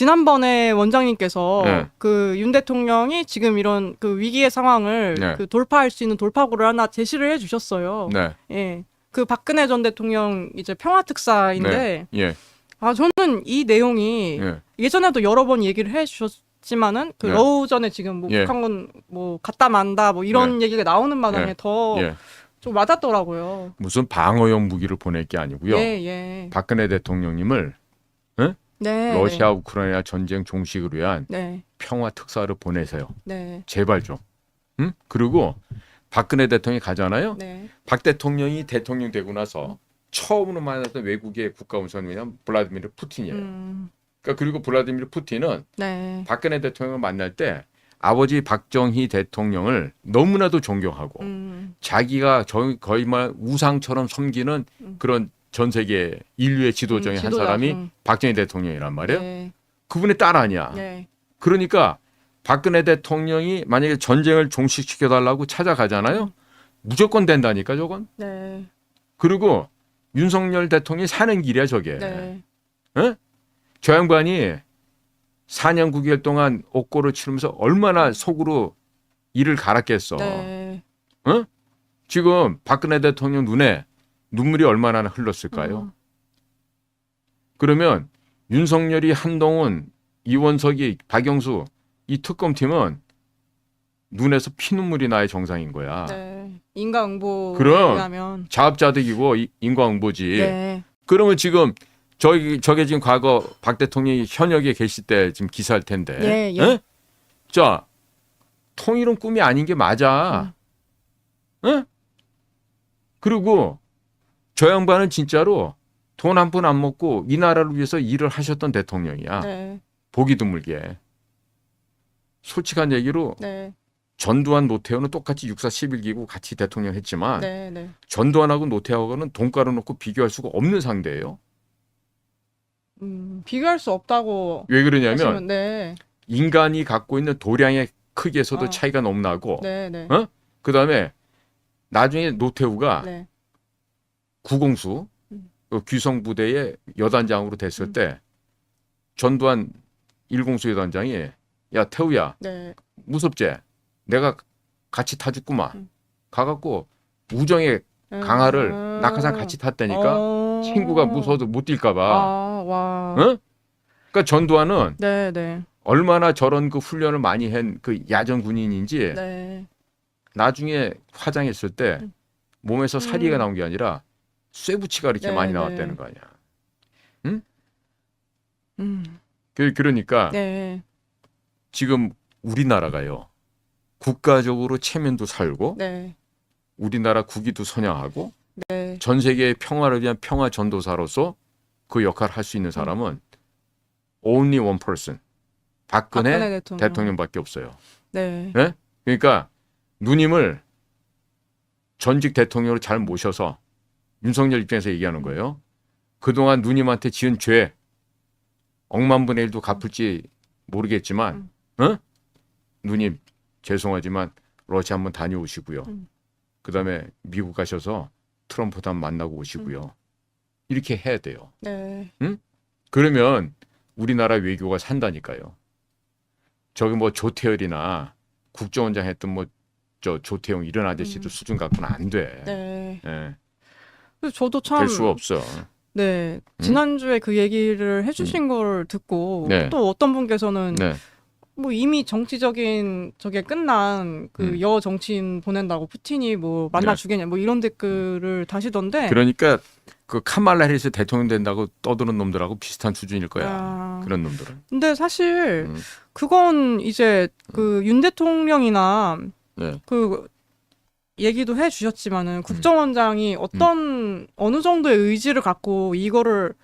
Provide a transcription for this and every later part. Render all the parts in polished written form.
지난번에 원장님께서 네. 그 윤 대통령이 지금 이런 그 위기의 상황을 네. 그 돌파할 수 있는 돌파구를 하나 제시를 해주셨어요. 네. 예. 그 박근혜 전 대통령 이제 평화 특사인데, 예. 아 저는 이 내용이 예. 예전에도 여러 번 얘기를 해주셨지만은 그 네. 러우전에 지금 뭐 예. 북한군 뭐 갔다 만다 뭐 이런 얘기가 나오는 마당에 예. 더 좀 와닿더라고요. 무슨 방어용 무기를 보낼 게 아니고요. 예. 박근혜 대통령님을 네. 러시아 우크라이나 전쟁 종식을 위한 네. 평화 특사를 보내세요. 네. 제발 좀. 응? 그리고 박근혜 대통령이 가잖아요. 네. 박 대통령이 대통령 되고 나서 처음으로 만났던 외국의 국가원수는 블라디미르 푸틴이에요. 그러니까 그리고 블라디미르 푸틴은 네. 박근혜 대통령을 만날 때 아버지 박정희 대통령을 너무나도 존경하고 자기가 거의 말 우상처럼 섬기는 그런 전 세계 인류의 지도 중에 한 사람이 박정희 대통령이란 말이에요. 네. 그분의 딸 아니야. 네. 그러니까 박근혜 대통령이 만약에 전쟁을 종식시켜달라고 찾아가잖아요. 무조건 된다니까 저건. 네. 그리고 윤석열 대통령이 사는 길이야 저게. 네. 에? 저 양반이 4년 9개월 동안 옥고를 치르면서 얼마나 속으로 이를 갈았겠어. 네. 어? 지금 박근혜 대통령 눈에 눈물이 얼마나 흘렀을까요? 그러면 윤석열이, 한동훈, 이원석이, 박영수 이 특검팀은 눈에서 피눈물이 나야 정상인 거야. 네. 인과응보에 그럼 의하면 자업자득이고 인과응보지. 네. 그러면 지금 저게 지금 과거 박 대통령이 현역에 계실 때 지금 기사일 텐데. 예. 에? 자, 통일은 꿈이 아닌 게 맞아. 에? 그리고 저 양반은 진짜로 돈 한 푼 안 먹고 이 나라를 위해서 일을 하셨던 대통령이야. 네. 보기 드물게. 솔직한 얘기로 네. 전두환, 노태우는 똑같이 육사 11기고 같이 대통령 했지만 네. 전두환하고 노태우하고는 돈가루 놓고 비교할 수가 없는 상대예요. 비교할 수 없다고. 왜 그러냐면 하시면, 네. 인간이 갖고 있는 도량의 크기에서도 차이가 너무 나고 네. 그다음에 나중에 노태우가 네. 구공수 그 귀성부대의 여단장으로 됐을 때 전두환 1공수 여단장이 야 태우야 네. 무섭지? 내가 같이 타줬구만. 가갖고 우정의 강화를 낙하산 같이 탔다니까 친구가 무서워도 못 뛸까 봐. 와. 응? 그러니까 전두환은 네. 얼마나 저런 그 훈련을 많이 한 그 야전 군인인지 네. 나중에 화장했을 때 몸에서 사리가 나온 게 아니라 쇠붙이가 이렇게 많이 나왔다는 거 아니야. 응? 그러니까 네. 지금 우리나라가요. 국가적으로 체면도 살고 네. 우리나라 국위도 선양하고 네. 전 세계의 평화를 위한 평화 전도사로서 그 역할을 할 수 있는 사람은 only one person. 박근혜 대통령밖에 없어요. 네. 네? 그러니까 누님을 전직 대통령으로 잘 모셔서 윤석열 입장에서 얘기하는 거예요. 그동안 누님한테 지은 죄 억만분의 1도 갚을지 모르겠지만 누님 죄송하지만 러시아 한번 다녀오시고요. 그다음에 미국 가셔서 트럼프도 한번 만나고 오시고요. 이렇게 해야 돼요. 네. 응? 그러면 우리나라 외교가 산다니까요. 저기 뭐 조태열이나 국정원장 했던 뭐 저 조태용 이런 아저씨도 수준 갖고는 안 돼. 네. 예. 그래서 저도 참 될 수가 없어. 네. 지난주에 그 얘기를 해주신 걸 듣고 또 어떤 분께서는 뭐 이미 정치적인 저게 끝난 그 여 정치인 보낸다고 푸틴이 뭐 만나 주겠냐 뭐 이런 댓글을 다시던데. 그러니까 그 카말라 해리스 대통령 된다고 떠드는 놈들하고 비슷한 수준일 거야. 그런 놈들은. 근데 사실 그건 이제 그 윤 대통령이나 그 얘기도 해주셨지만은 국정원장이 어느 정도의 의지를 갖고 이거를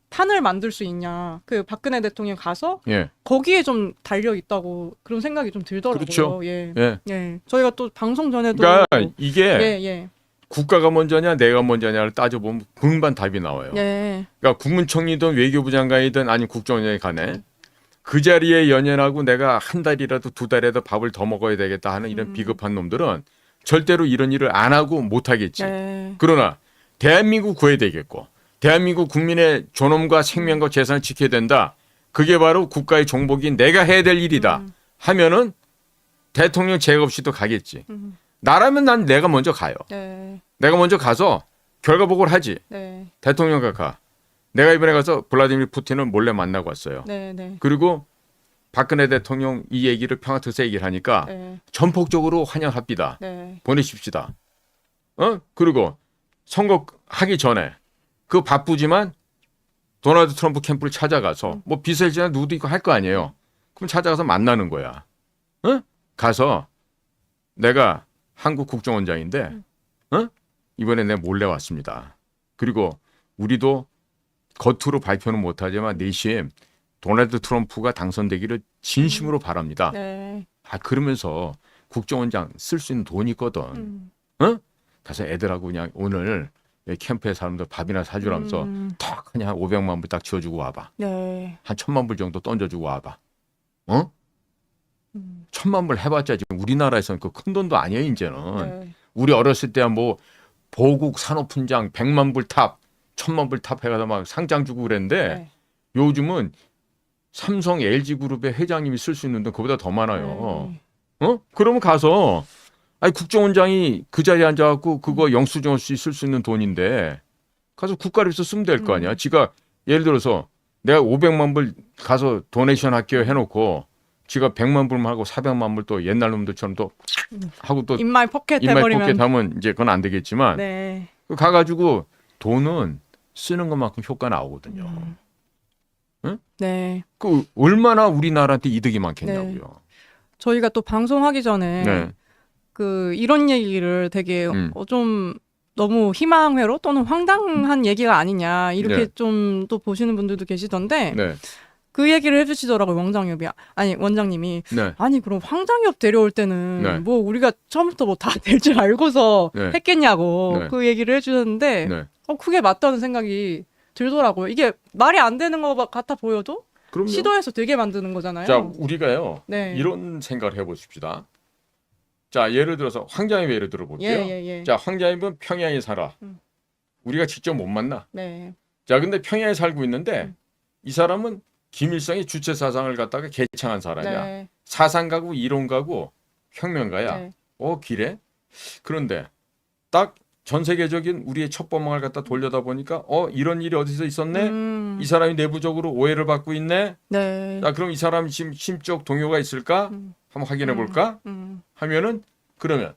판을 만들 수 있냐. 그 박근혜 대통령 가서 거기에 좀 달려 있다고 그런 생각이 좀 들더라고요. 그렇죠. 예. 저희가 또 방송 전에도 그러니까 이게 국가가 먼저냐 내가 먼저냐를 따져보면 금방 답이 나와요. 그러니까 국무총리든 외교부 장관이든 아니면 국정원장이 가네. 그 자리에 연연하고 내가 한 달이라도 두 달이라도 밥을 더 먹어야 되겠다 하는 이런 비겁한 놈들은 절대로 이런 일을 안 하고 못 하겠지. 그러나 대한민국 구해야 되겠고 대한민국 국민의 존엄과 생명과 재산을 지켜야 된다. 그게 바로 국가의 종복인 내가 해야 될 일이다. 하면은 대통령 제거 없이도 가겠지. 나라면 난 내가 먼저 가요. 네. 내가 먼저 가서 결과 보고를 하지. 네. 대통령과 가. 내가 이번에 가서 블라디미르 푸틴을 몰래 만나고 왔어요. 네, 네. 그리고 박근혜 대통령 이 얘기를 평화투사 얘기를 하니까 네. 전폭적으로 환영합니다. 네. 보내십시다. 그리고 선거하기 전에 그 바쁘지만 도널드 트럼프 캠프를 찾아가서 뭐 비서실장 누구도 있고 할 거 아니에요. 그럼 찾아가서 만나는 거야. 가서 내가 한국 국정원장인데 이번에 내가 몰래 왔습니다. 그리고 우리도 겉으로 발표는 못하지만 내심 도널드 트럼프가 당선되기를 진심으로 바랍니다. 네. 그러면서 국정원장 쓸 수 있는 돈이 있거든. 가서 애들하고 그냥 오늘 캠프의 사람들 밥이나 사주라면서 탁 그냥 한 500만 불 딱 지어주고 와봐. 네. 한 1000만 불 정도 던져주고 와봐. 1000만 불 해봤자 지금 우리나라에서는 그 큰 돈도 아니에요 이제는. 네. 우리 어렸을 때야 뭐 보국 산업훈장 100만 불 탑, 1000만 불 탑 해가지고 막 상장 주고 그랬는데 네. 요즘은 삼성, LG그룹의 회장님이 쓸 수 있는 돈 그보다 더 많아요. 그러면 가서 아니 국정원장이 그 자리에 앉아갖고 그거 영수증 없이 쓸 수 있는 돈인데 가서 국가를 위해서 쓰면 될 거 아니야. 지가 예를 들어서 내가 500만 불 가서 도네이션 할게요 해놓고 지가 100만 불만 하고 400만 불 또 옛날 놈들처럼 또 하고 또 인마이 포켓 인마이 해버리면 포켓 하면 이제 그건 안 되겠지만 네. 가가지고 돈은 쓰는 것만큼 효과 나오거든요. 응? 네. 그 얼마나 우리나라한테 이득이 많겠냐고요. 네. 저희가 또 방송하기 전에 네. 그 이런 얘기를 되게 좀 너무 희망회로 또는 황당한 얘기가 아니냐 이렇게 네. 좀 또 보시는 분들도 계시던데 네. 그 얘기를 해주시더라고요. 원장님이 네. 아니 그럼 황장엽 데려올 때는 네. 뭐 우리가 처음부터 뭐 다 될 줄 알고서 네. 했겠냐고 네. 그 얘기를 해주셨는데 네. 그게 맞다는 생각이 들더라고요. 이게 말이 안 되는 것 같아 보여도 그럼요. 시도해서 되게 만드는 거잖아요. 자, 우리가요. 네. 이런 생각을 해보십시다. 자, 예를 들어서 황자입 예를 들어볼게요. 예. 자, 황자입은 평양에 살아. 우리가 직접 못 만나. 네. 자, 근데 평양에 살고 있는데 이 사람은 김일성의 주체 사상을 갖다가 개창한 사람이야. 네. 사상가고 이론가고 혁명가야. 네. 기래? 그런데 딱 전 세계적인 우리의 첩보망을 갖다 돌려다 보니까 이런 일이 어디서 있었네? 이 사람이 내부적으로 오해를 받고 있네? 네. 자, 그럼 이 사람 지금 심적 동요가 있을까? 한번 확인해 볼까? 하면은 그러면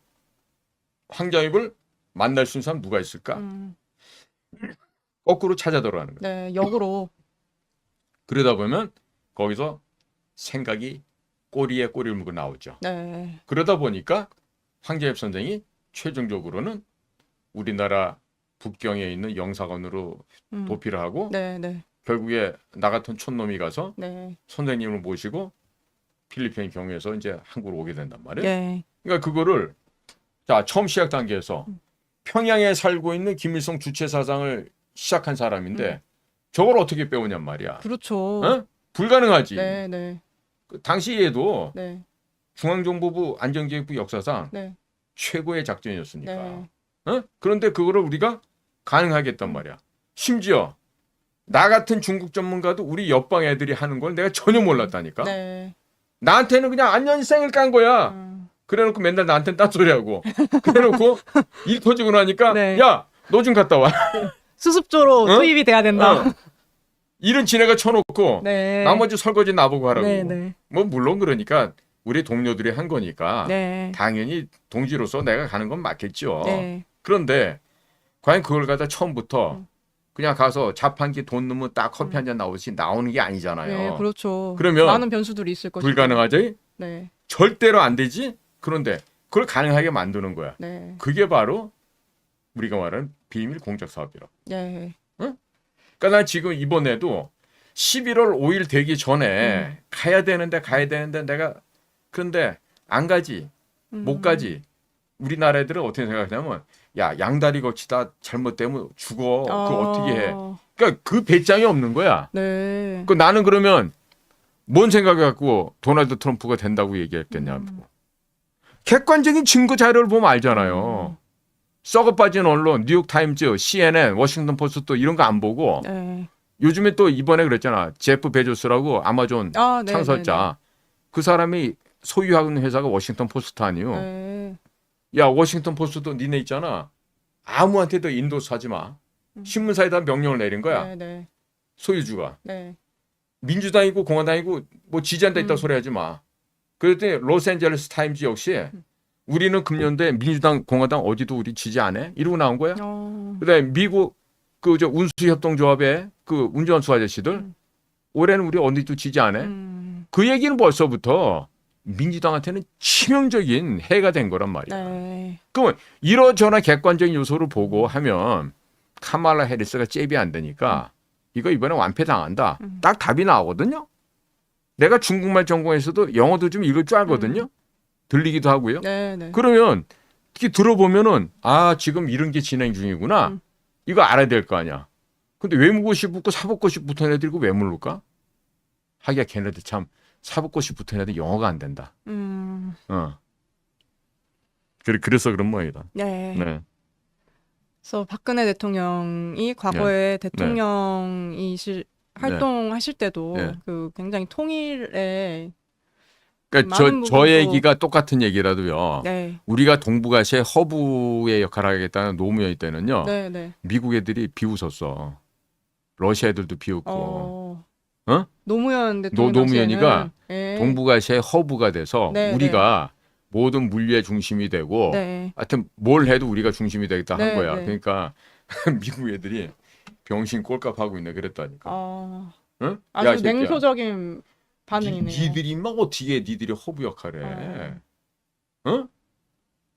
황자입을 만날 수 있는 사람 누가 있을까? 거꾸로 찾아 들어가는 거야. 네, 역으로. 그러다 보면 거기서 생각이 꼬리에 꼬리를 물고 나오죠. 네. 그러다 보니까 황자엽 선생이 최종적으로는 우리나라 북경에 있는 영사관으로 도피를 하고 네. 결국에 나 같은 촌놈이 가서 네. 선생님을 모시고 필리핀 경유해서 이제 한국으로 오게 된단 말이에요. 네. 그러니까 그거를 자 처음 시작 단계에서 평양에 살고 있는 김일성 주체 사상을 시작한 사람인데 저걸 어떻게 배우냔 말이야. 그렇죠. 불가능하지. 네. 그 당시에도 네. 중앙정보부 안정기획부 역사상 네. 최고의 작전이었으니까. 네. 그런데 그거를 우리가 가능하겠단 말이야. 심지어 나 같은 중국 전문가도 우리 옆방 애들이 하는 걸 내가 전혀 몰랐다니까. 네. 나한테는 그냥 안녕생을 깐 거야. 그래놓고 맨날 나한테는 딴소리하고 그래놓고 일 터지고 나니까 네. 야, 너 좀 갔다 와. 수습조로 투입이 돼야 된다. 일은 지네가 쳐놓고 네. 나머지 설거지 나보고 하라고. 네. 뭐 물론 그러니까 우리 동료들이 한 거니까 네. 당연히 동지로서 내가 가는 건 맞겠죠. 네. 그런데 과연 그걸 갖다 처음부터 그냥 가서 자판기 돈 넣으면 딱 커피 한 잔 나오듯이 나오는 게 아니잖아요. 네, 그렇죠. 그러면 많은 변수들이 있을 것이고. 불가능하지? 네. 절대로 안 되지? 그런데 그걸 가능하게 만드는 거야. 네. 그게 바로 우리가 말하는 비밀 공작 사업이라고. 네. 그러니까 난 지금 이번에도 11월 5일 되기 전에 가야 되는데 내가 그런데 안 가지. 못 가지. 우리나라 애들은 어떻게 생각하냐면 야, 양다리 거치다 잘못되면 죽어. 그거 어떻게 해. 그러니까 그 배짱이 없는 거야. 네. 그 나는 그러면 뭔 생각을 갖고 도널드 트럼프가 된다고 얘기했겠냐고. 객관적인 증거 자료를 보면 알잖아요. 썩어 빠진 언론, 뉴욕타임즈, CNN, 워싱턴 포스트 이런 거 안 보고 네. 요즘에 또 이번에 그랬잖아. 제프 베조스라고 아마존 창설자. 그 사람이 소유하는 회사가 워싱턴 포스트 아니요. 야, 워싱턴 포스트도 니네 있잖아. 아무한테도 인도스 하지 마. 신문사에다 명령을 내린 거야. 소유주가. 민주당이고 공화당이고 뭐 지지한다 있다 소리 하지 마. 그랬더니 로스앤젤레스 타임즈 역시 우리는 금년도에 민주당 공화당 어디도 우리 지지 안 해? 이러고 나온 거야. 그다음에 미국 그 저 운수협동조합의 그 운전수 아저씨들 올해는 우리 어디도 지지 안 해? 그 얘기는 벌써부터 민주당한테는 치명적인 해가 된 거란 말이야. 그러면 이러저러 객관적인 요소를 보고 하면 카말라 해리스가 잽이 안 되니까 이거 이번에 완패당한다. 딱 답이 나오거든요. 내가 중국말 전공에서도 영어도 좀 읽을 줄 알거든요. 들리기도 하고요. 그러면 이렇게 들어보면은 아 지금 이런 게 진행 중이구나. 이거 알아야 될 거 아니야. 근데 외무고시 붙고 사법고시 붙은 애들 이거 왜 모를까? 하기야 걔네들 참 사법고시 붙은 애들 영어가 안 된다. 그래서 그런 모양이다. 네. 그래서 박근혜 대통령이 과거에 대통령이실 활동하실 때도 그 굉장히 통일에 그러니까 저 얘기가 똑같은 얘기라도요. 우리가 동북아시아 허브의 역할을 하겠다는 노무현 때는요. 미국 애들이 비웃었어. 러시아 애들도 비웃고. 노무현 대통령 노무현이가 동북아시아의 허브가 돼서 우리가 모든 물류의 중심이 되고 하여튼 뭘 해도 우리가 중심이 되겠다 한 거야. 그러니까 미국 애들이 병신 꼴값하고 있네 그랬다니까. 응? 아주 냉소적인 반응이네요. 니들이 막 어떻게 니들이 허브 역할을 해. 어?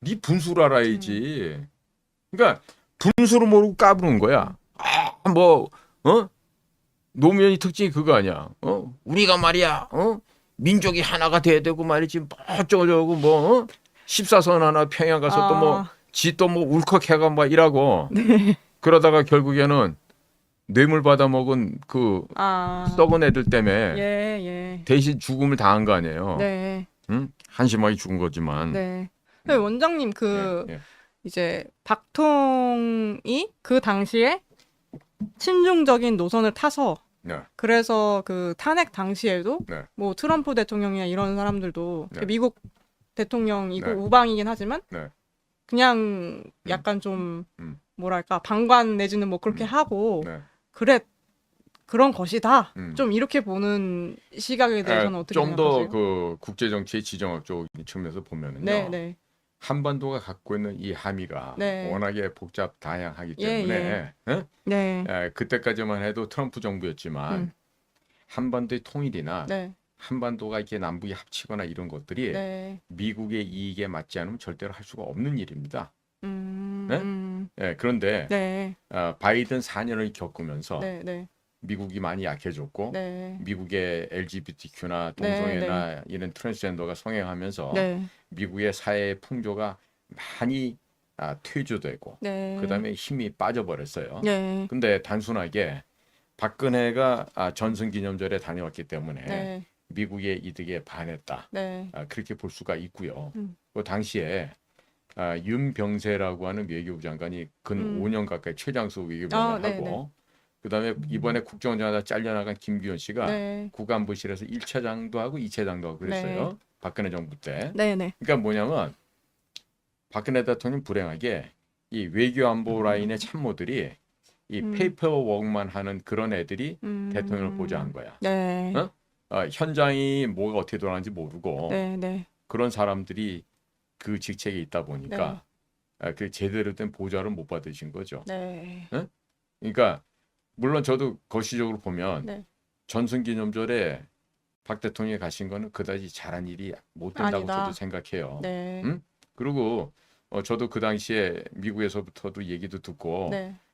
니 분수를 알아야지. 그러니까 분수를 모르고 까부는 거야. 노무현이 특징이 그거 아니야. 우리가 말이야. 민족이 하나가 돼야 되고 말이지. 뭐 어쩌고저쩌고 뭐 14선 하나 평양 가서 또 뭐 지 또 뭐 울컥해가 막 일하고. 그러다가 결국에는 뇌물 받아먹은 그 썩은 애들 때문에 대신 죽음을 당한 거 아니에요. 응? 한심하게 죽은 거지만. 원장님 이제 박통이 그 당시에 친중적인 노선을 타서 그래서 그 탄핵 당시에도 뭐 트럼프 대통령이나 이런 사람들도 미국 대통령이고 우방이긴 하지만 그냥 약간 좀 뭐랄까 방관 내지는 뭐 그렇게 하고 그런 것이다. 좀 이렇게 보는 시각에 대해서는 어떻게 생각하세요? 좀 더 그 국제 정치의 지정학적 측면에서 보면은요. 한반도가 갖고 있는 이 함의가 워낙에 복잡 다양하기 때문에 그때까지만 해도 트럼프 정부였지만 한반도의 통일이나 한반도가 이렇게 남북이 합치거나 이런 것들이 미국의 이익에 맞지 않으면 절대로 할 수가 없는 일입니다. 그런데 바이든 4년을 겪으면서 미국이 많이 약해졌고 미국의 LGBTQ나 동성애나 이런 트랜스젠더가 성행하면서 미국의 사회 풍조가 많이 퇴조되고 그다음에 힘이 빠져버렸어요. 근데 단순하게 박근혜가 전승기념절에 다녀왔기 때문에 미국의 이득에 반했다. 그렇게 볼 수가 있고요. 그 당시에 윤병세라고 하는 외교부 장관이 근 5년 가까이 최장수 외교부장을 하고 그다음에 이번에 국정원장하다 잘려나간 김규현 씨가 국안부실에서 1차장도 하고 2차장도 하고 그랬어요. 박근혜 정부 때. 그러니까 뭐냐면 박근혜 대통령 불행하게 이 외교안보 라인의 참모들이 이 페이퍼워크만 하는 그런 애들이 대통령을 보좌한 거야. 현장이 뭐가 어떻게 돌아가는지 모르고 그런 사람들이 그 직책에 있다 보니까 그 제대로 된 보좌를 못 받으신 거죠. 그러니까 물론 저도 거시적으로 보면 전승기념절에 박 대통령이 가신 거는 그다지 잘한 일이 못 된다고 아니다. 저도 생각해요. 그리고 저도 그 당시에 미국에서부터도 얘기도 듣고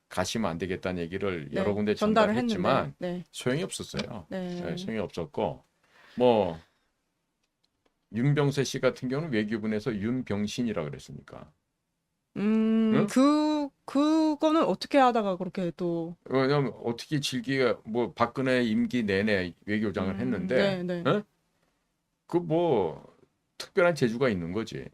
가시면 안 되겠다는 얘기를 여러 군데 전달했지만 소용이 없었어요. 소용이 없었고 뭐 윤병세 씨 같은 경우는 외교부에서 윤병신이라 그랬으니까. 그거는 어떻게 하다가 그렇게 또 왜냐면 어떻게 질기가 뭐 박근혜 임기 내내 외교장을 했는데 그 뭐 특별한 재주가 있는 거지.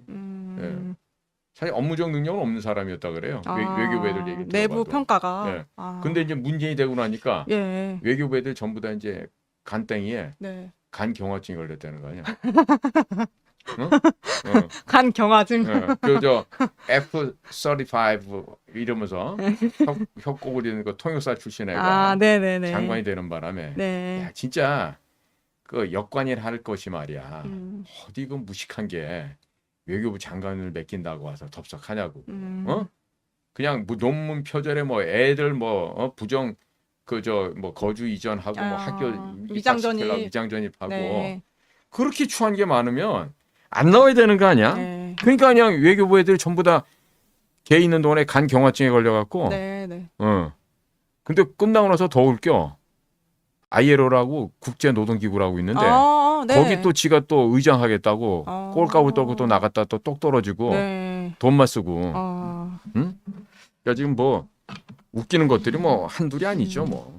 사실 업무적 능력은 없는 사람이었다 그래요. 외교부 애들 얘기 내부 들어봐도. 평가가. 예. 근데 이제 문재인이 되고 나니까 예. 외교부 애들 전부 다 이제 간땡이에 네. 간 경화증이 걸렸다는 거 아니야? 어? 간 경화증. 그저 F-35 이러면서 협곡을 그 통역사 출신 애가 네네네. 장관이 되는 바람에 네. 야, 진짜 그 역관일 할 것이 말이야. 어디 그 무식한 게 외교부 장관을 맡긴다고 와서 덥석하냐고. 그냥 뭐 논문 표절에 뭐 애들 뭐 부정 그저 뭐 거주 이전하고 뭐 학교 위장전입하고 네. 그렇게 추한 게 많으면 안 나와야 되는 거 아니야? 네. 그러니까 그냥 외교부 애들 전부 다 개 있는 동안에 간 경화증에 걸려갖고. 네. 근데 끝나고 나서 더 웃겨. ILO라고 국제노동기구라고 있는데 네. 거기 또 지가 또 의장하겠다고 꼴값을 떨고 또 나갔다 또 똑 떨어지고 네. 돈만 쓰고. 응? 그러니까 지금 뭐 웃기는 것들이 뭐 한둘이 아니죠 뭐.